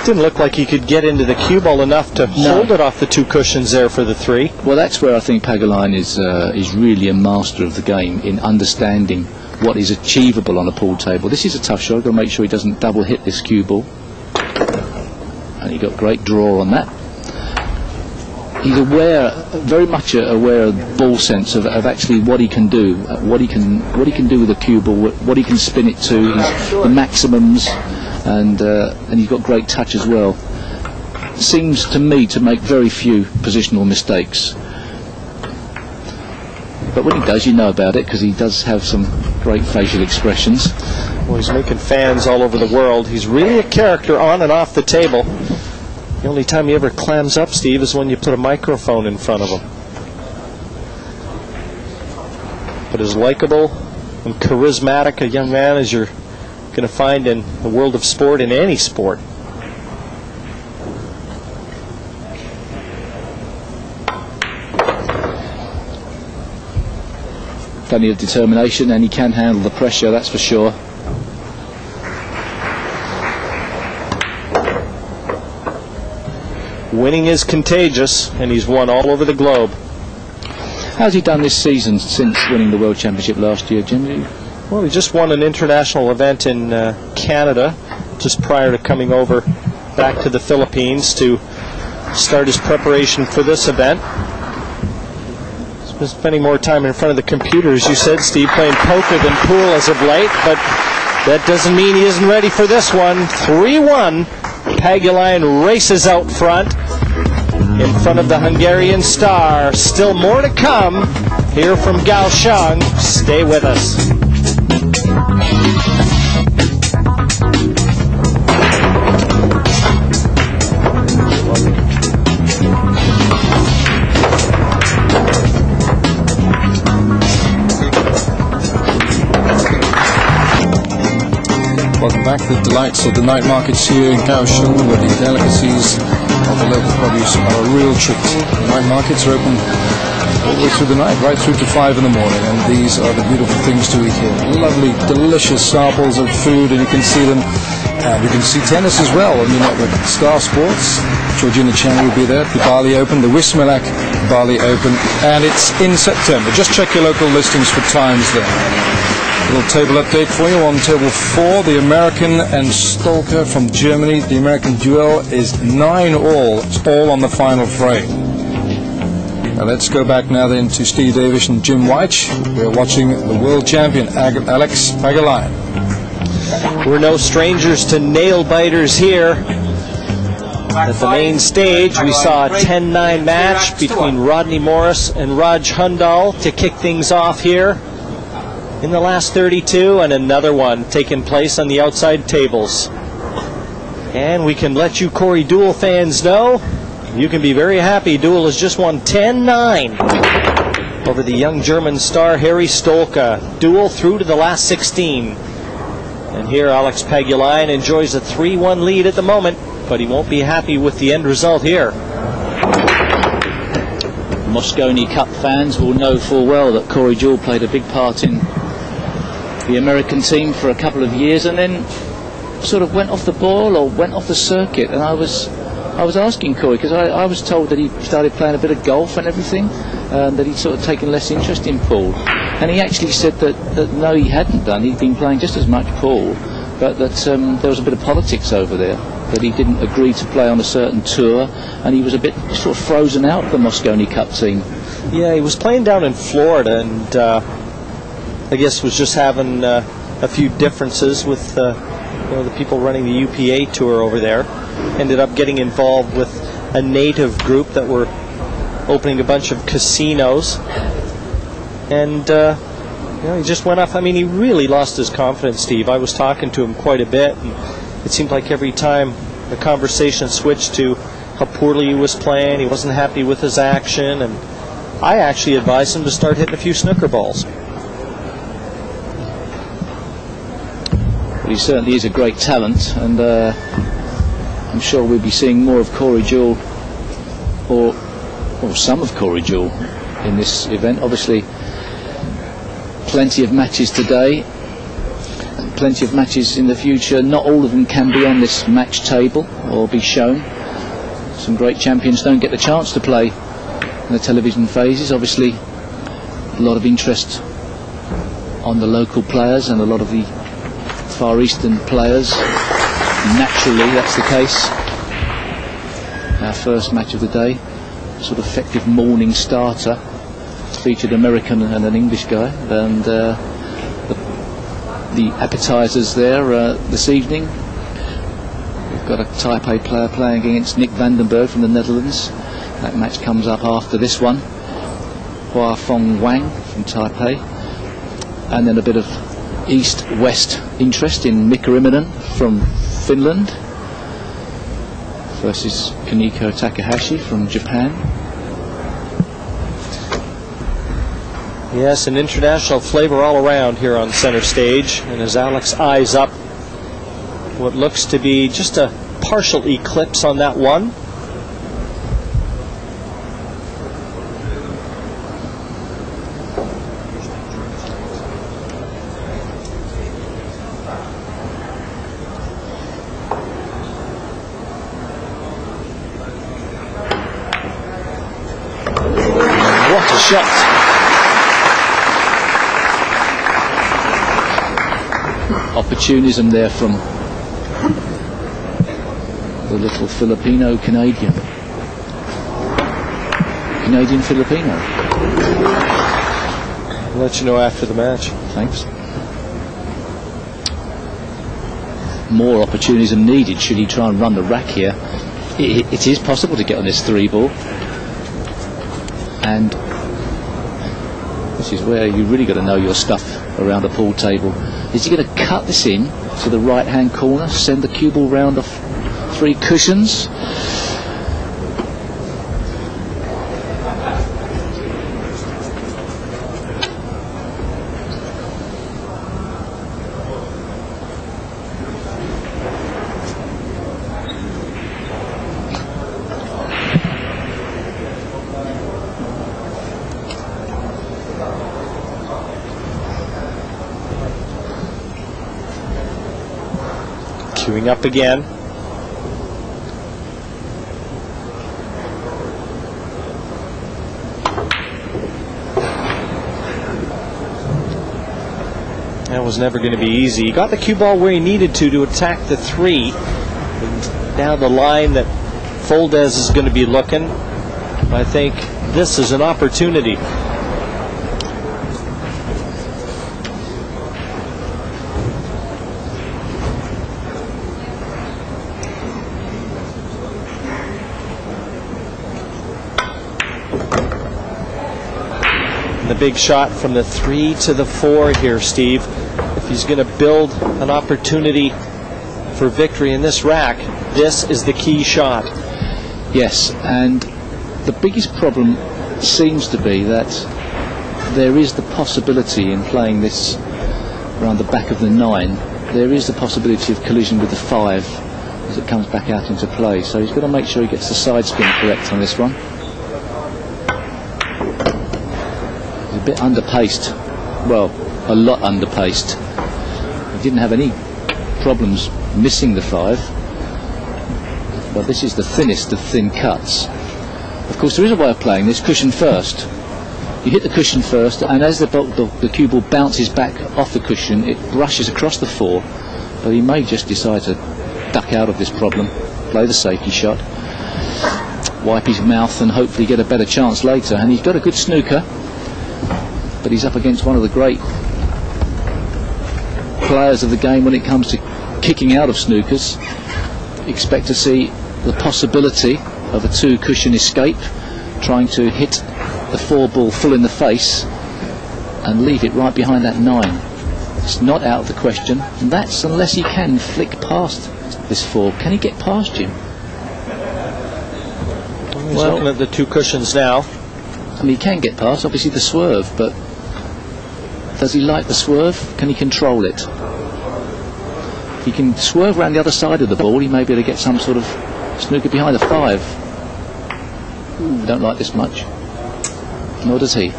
Didn't look like he could get into the cue ball enough to hold it off the two cushions there for the 3. Well, that's where I think Pagulayan is really a master of the game in understanding what is achievable on a pool table. This is a tough shot. I've got to make sure he doesn't double hit this cue ball. And he got great draw on that. He's aware, very much aware of ball sense of actually what he can do, what he can do with a cue ball, what he can spin it to, the maximums, and he's got great touch as well. Seems to me to make very few positional mistakes. But when he does, you know about it, because he does have some great facial expressions. Well, he's making fans all over the world. He's really a character on and off the table. The only time he ever clams up, Steve, is when you put a microphone in front of him. But as likable and charismatic a young man as you're going to find in the world of sport, in any sport. Plenty of determination, and he can handle the pressure, that's for sure. Winning is contagious, and he's won all over the globe. How's he done this season since winning the World Championship last year, Jim? Well, he just won an international event in Canada just prior to coming over back to the Philippines to start his preparation for this event. He's been spending more time in front of the computer, as you said, Steve, playing poker than pool as of late, but that doesn't mean he isn't ready for this one. 3-1. Pagulayan races out front in front of the Hungarian star. Still more to come here from Kaohsiung. Stay with us. Welcome back. The delights of the night markets here in Kaohsiung, where the delicacies of the local produce are a real treat. The night markets are open all the way through the night, right through to 5 in the morning, and these are the beautiful things to eat here. Lovely, delicious samples of food, and you can see them. And you can see tennis as well. I mean, with Star Sports, Georgina Chang will be there. The Bali Open, the Wismilak Bali Open, and it's in September. Just check your local listings for times there. Little table update for you on table 4. The American and Stolker from Germany. The American duel is 9-all. It's all on the final frame. Now let's go back now then to Steve Davis and Jim White. We're watching the world champion Alex Pagulayan. We're no strangers to nail biters here. At the main stage, we saw a 10-9 match between Rodney Morris and Raj Hundal to kick things off here in the last 32, and another one taking place on the outside tables. And we can let you Corey Duel fans know, you can be very happy. Duel has just won 10-9 over the young German star Harry Stolka. Duel through to the last 16. And here Alex Pagulayan enjoys a 3-1 lead at the moment, but he won't be happy with the end result here. Mosconi Cup fans will know full well that Corey Duel played a big part in the American team for a couple of years, and then sort of went off the ball or went off the circuit. And I was asking Corey, because I was told that he started playing a bit of golf and everything, that he'd sort of taken less interest in pool. And he actually said that no, he hadn't done. He'd been playing just as much pool, but that there was a bit of politics over there, that he didn't agree to play on a certain tour, and he was a bit sort of frozen out of the Mosconi Cup team. Yeah, he was playing down in Florida, and I guess was just having a few differences with the people running the UPA tour over there. Ended up getting involved with a native group that were opening a bunch of casinos, and he just went off. I mean, he really lost his confidence, Steve. I was talking to him quite a bit, and it seemed like every time the conversation switched to how poorly he was playing, he wasn't happy with his action, and I actually advised him to start hitting a few snooker balls. Well, he certainly is a great talent, and I'm sure we'll be seeing more of Corey Duel, or some of Corey Duel, in this event. Obviously, plenty of matches today, and plenty of matches in the future. Not all of them can be on this match table or be shown. Some great champions don't get the chance to play in the television phases. Obviously, a lot of interest on the local players and a lot of the Far Eastern players. Naturally, that's the case. Our first match of the day, sort of effective morning starter, featured an American and an English guy, and the appetisers there this evening. We've got a Taipei player playing against Nick Vandenberg from the Netherlands. That match comes up after this one. Hua Fong Wang from Taipei, and then a bit of east-west interest in Mika Immonen from Finland versus Kaneko Takahashi from Japan. Yes, an international flavor all around here on center stage. And as Alex eyes up what looks to be just a partial eclipse on that one. What a shot! Opportunism there from the little Filipino-Canadian. Canadian-Filipino. I'll let you know after the match. Thanks. More opportunism needed should he try and run the rack here. It is possible to get on this 3-ball. And this is where you really got to know your stuff around a pool table. Is he going to cut this in to the right hand corner, send the cue ball round off 3 cushions? Queuing up again. That was never going to be easy. He got the cue ball where he needed to attack the 3. And now the line that Foldez is going to be looking. I think this is an opportunity. The big shot from the 3 to the 4 here, Steve. If he's going to build an opportunity for victory in this rack, this is the key shot. Yes, and the biggest problem seems to be that there is the possibility in playing this around the back of the 9, there is the possibility of collision with the 5 as it comes back out into play. So he's got to make sure he gets the side spin correct on this one. A bit underpaced, well, a lot underpaced. He didn't have any problems missing the 5, but this is the thinnest of thin cuts. Of course, there is a way of playing this cushion first. You hit the cushion first, and as the cue ball bounces back off the cushion, it brushes across the 4, but he may just decide to duck out of this problem, play the safety shot, wipe his mouth and hopefully get a better chance later. And he's got a good snooker, but he's up against one of the great players of the game when it comes to kicking out of snookers. Expect to see the possibility of a 2 cushion escape, trying to hit the 4 ball full in the face and leave it right behind that 9. It's not out of the question, and that's unless he can flick past this 4. Can he get past him? He's looking at the 2 cushions now. I mean, he can get past, obviously, the swerve, but does he like the swerve? Can he control it? If he can swerve around the other side of the ball, he may be able to get some sort of snooker behind the 5. Ooh, don't like this much. Nor does he.